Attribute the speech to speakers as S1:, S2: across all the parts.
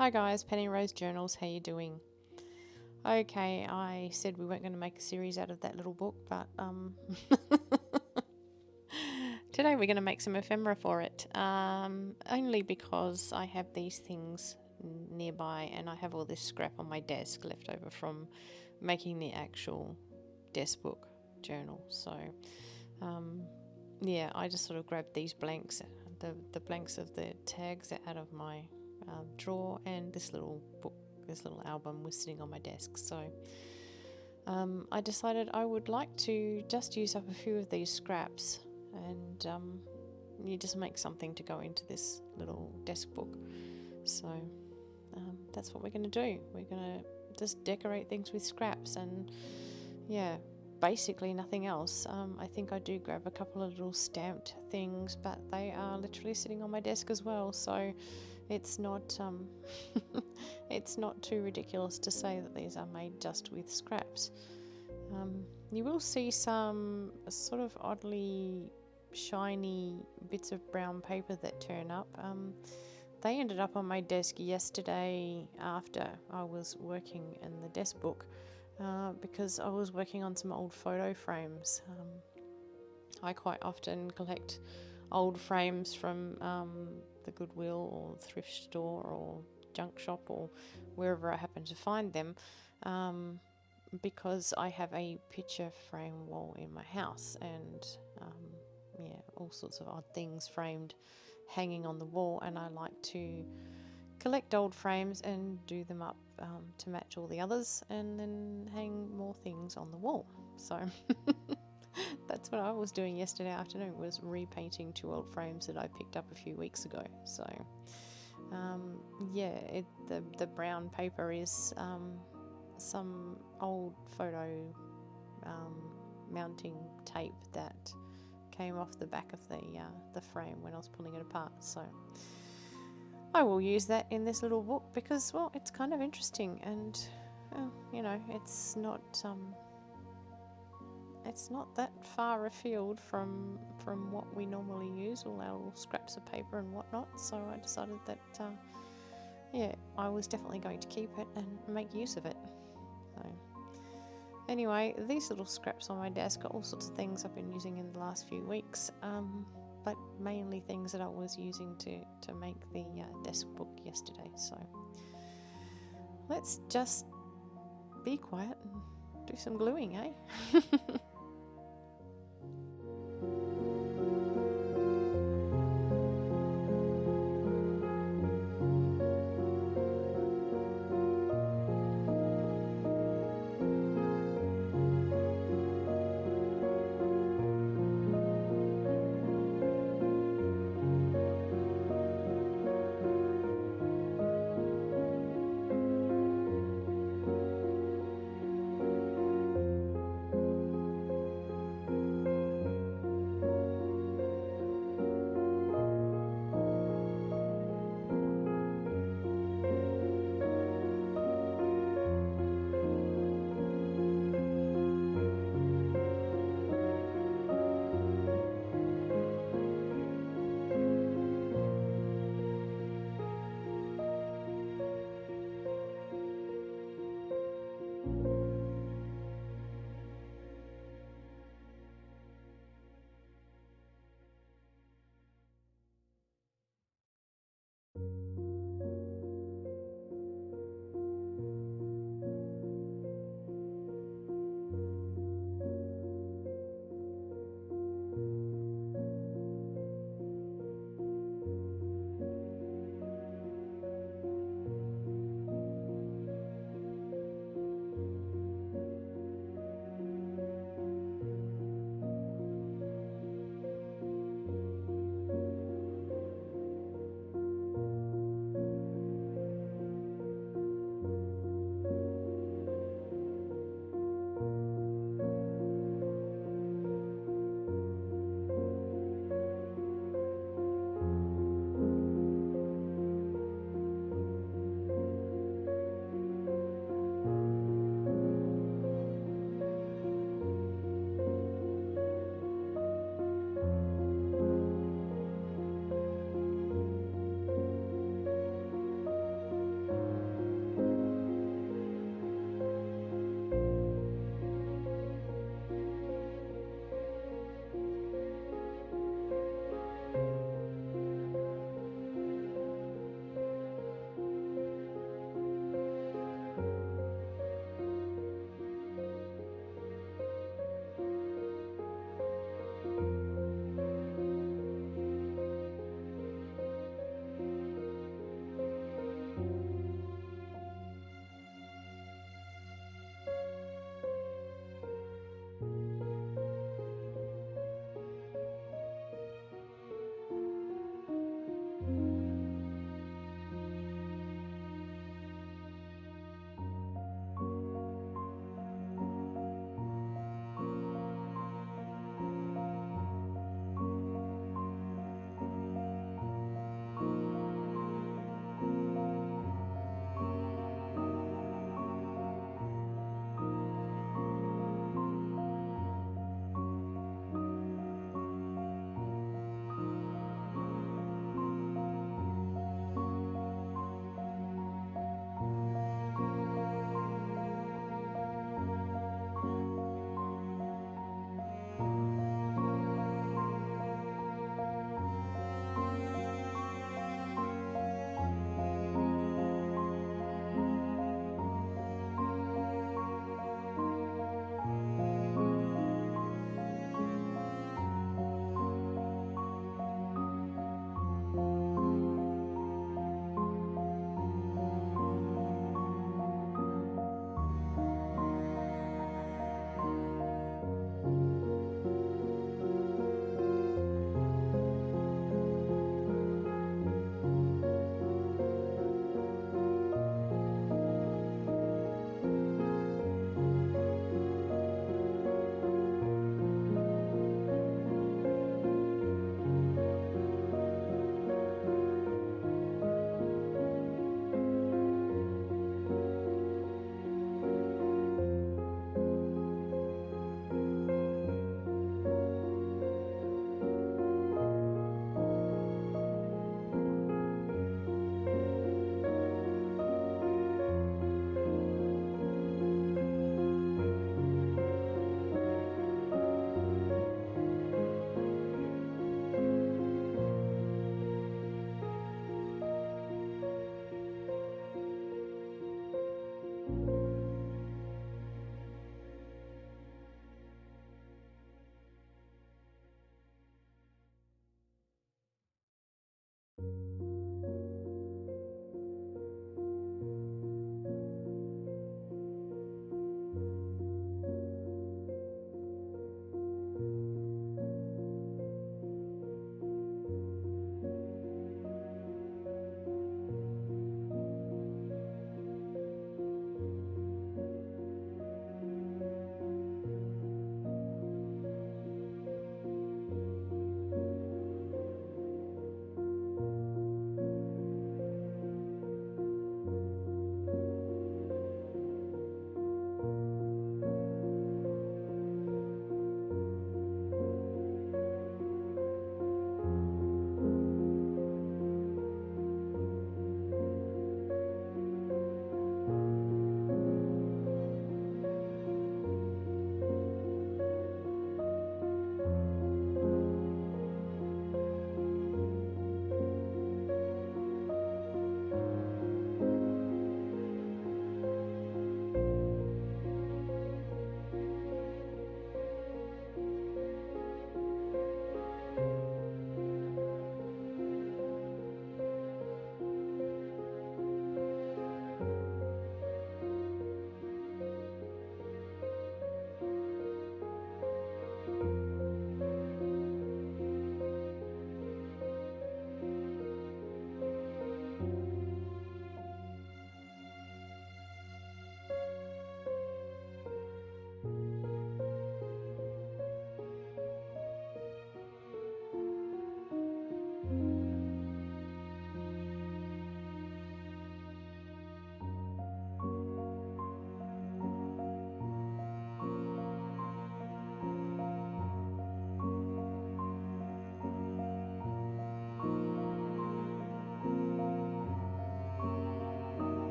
S1: Hi guys, Penny Rose Journals, how you doing? Okay, I said we weren't going to make a series out of that little book, but today we're going to make some ephemera for it. Only because I have these things nearby and I have all this scrap on my desk left over from making the actual desk book journal. So yeah, I just sort of grabbed these blanks, the blanks of the tags out of my drawer, and this little book, this little album was sitting on my desk. So I decided I would like to just use up a few of these scraps and you just make something to go into this little desk book. So that's what we're going to do. We're going to just decorate things with scraps, and yeah, basically nothing else. I think I do grab a couple of little stamped things, but they are literally sitting on my desk as well, so it's not it's not too ridiculous to say that these are made just with scraps. You will see some sort of oddly shiny bits of brown paper that turn up. They ended up on my desk yesterday after I was working in the desk book, because I was working on some old photo frames. I quite often collect old frames from the Goodwill or thrift store or junk shop or wherever I happen to find them, because I have a picture frame wall in my house, and yeah, all sorts of odd things framed hanging on the wall, and I like to collect old frames and do them up to match all the others, and then hang more things on the wall. So that's what I was doing yesterday afternoon, was repainting two old frames that I picked up a few weeks ago. So yeah, the brown paper is some old photo mounting tape that came off the back of the frame when I was pulling it apart. So I will use that in this little book because, well, it's kind of interesting, and you know, it's not that far afield from what we normally use, all our little scraps of paper and whatnot. So I decided that yeah, I was definitely going to keep it and make use of it. So anyway, these little scraps on my desk are all sorts of things I've been using in the last few weeks, but mainly things that I was using to make the desk book yesterday. So let's just be quiet and do some gluing, eh?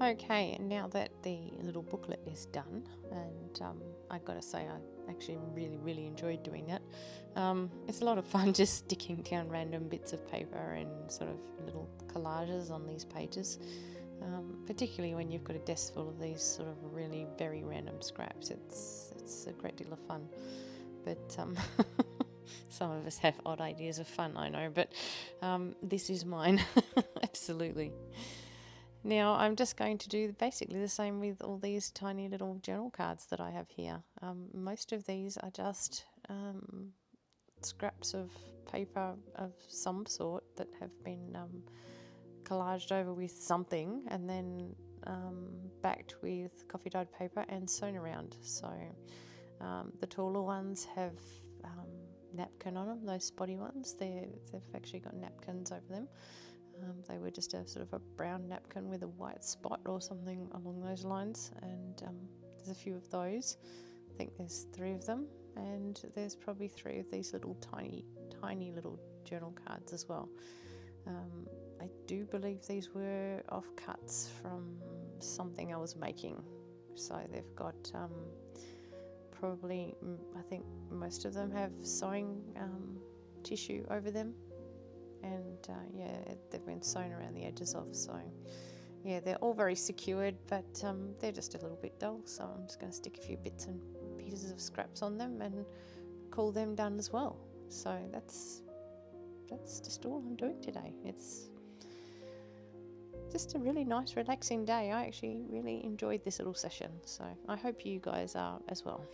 S1: Okay, and now that the little booklet is done, and I've got to say I actually really enjoyed doing that. It's a lot of fun just sticking down random bits of paper and sort of little collages on these pages, particularly when you've got a desk full of these sort of really very random scraps. It's a great deal of fun, but some of us have odd ideas of fun, I know, but this is mine. Absolutely. Now I'm just going to do basically the same with all these tiny little journal cards that I have here. Most of these are just scraps of paper of some sort that have been collaged over with something and then backed with coffee dyed paper and sewn around. So the taller ones have napkin on them, those spotty ones. They've actually got napkins over them. They were just a sort of a brown napkin with a white spot or something along those lines, and there's a few of those. I think there's 3 of them, and there's probably 3 of these little tiny little journal cards as well. I do believe these were offcuts from something I was making, so they've got probably, I think most of them have sewing tissue over them. And they've been sewn around the edges of, so yeah, they're all very secured, but they're just a little bit dull, so I'm just going to stick a few bits and pieces of scraps on them and call them done as well. So that's just all I'm doing today. It's just a really nice relaxing day. I actually really enjoyed this little session, so I hope you guys are as well.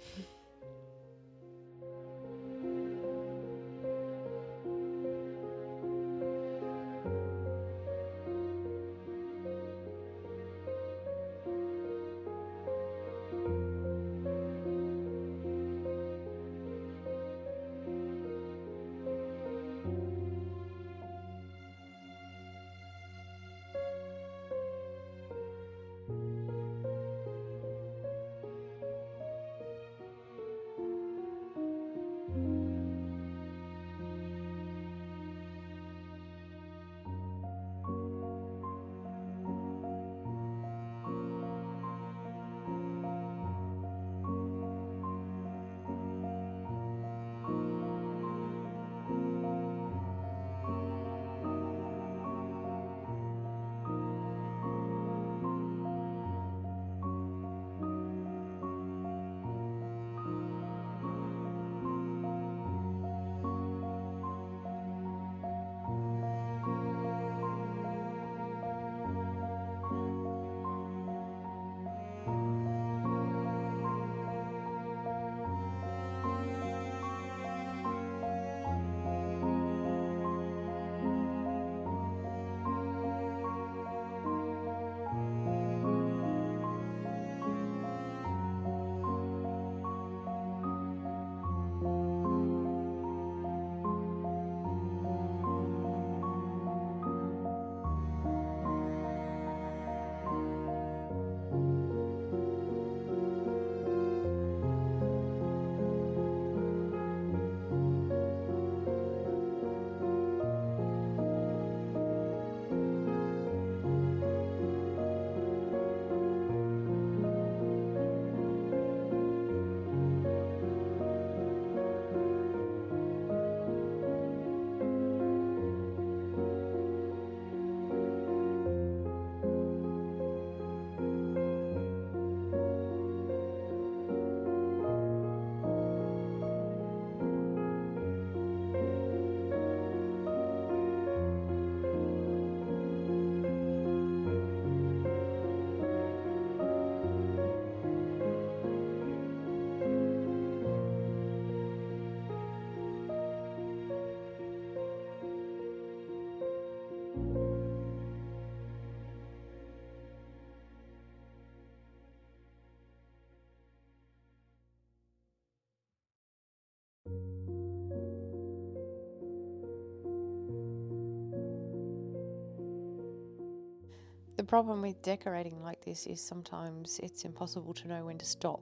S1: The problem with decorating like this is sometimes it's impossible to know when to stop.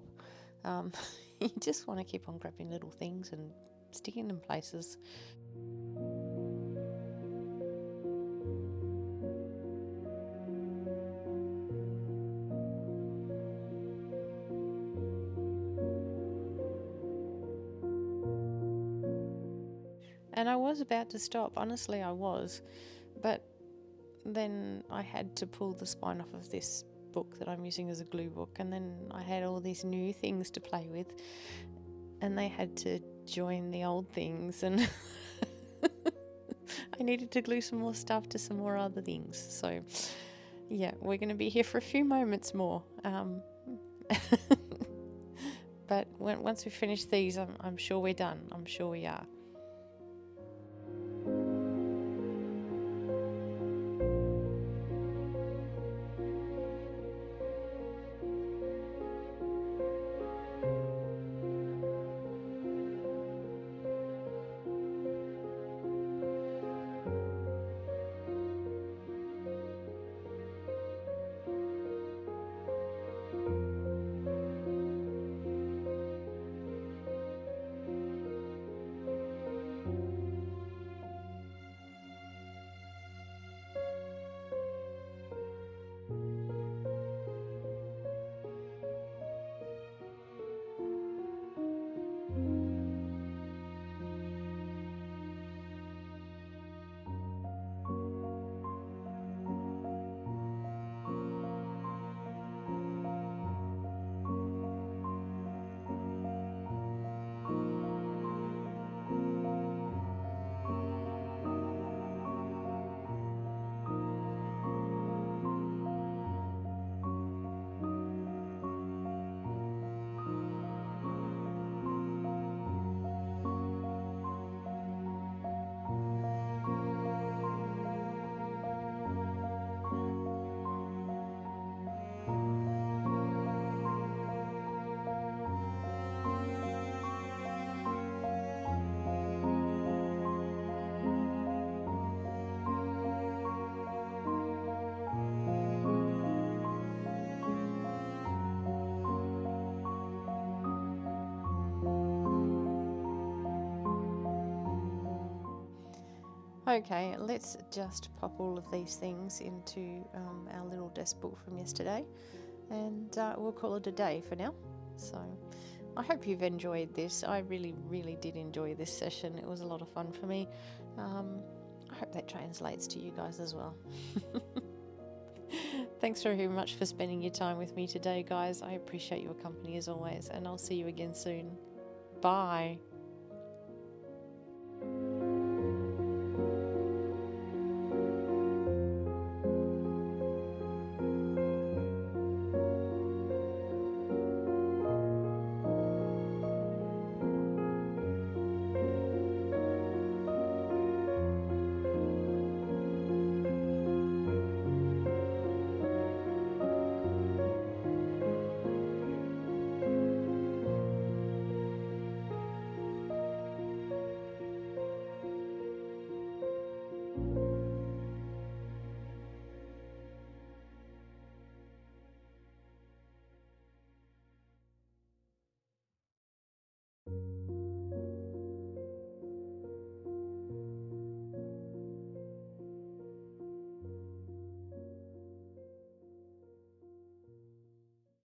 S1: Um, you just want to keep on grabbing little things and sticking them places. And I was about to stop, honestly I was, but then I had to pull the spine off of this book that I'm using as a glue book, and then I had all these new things to play with, and they had to join the old things, and I needed to glue some more stuff to some more other things. So yeah, we're going to be here for a few moments more. But once we finish these, I'm sure we're done. I'm sure we are. Okay, let's just pop all of these things into our little desk book from yesterday, and we'll call it a day for now. So I hope you've enjoyed this. I really, really did enjoy this session. It was a lot of fun for me. I hope that translates to you guys as well. Thanks very much for spending your time with me today, guys. I appreciate your company as always, and I'll see you again soon. Bye.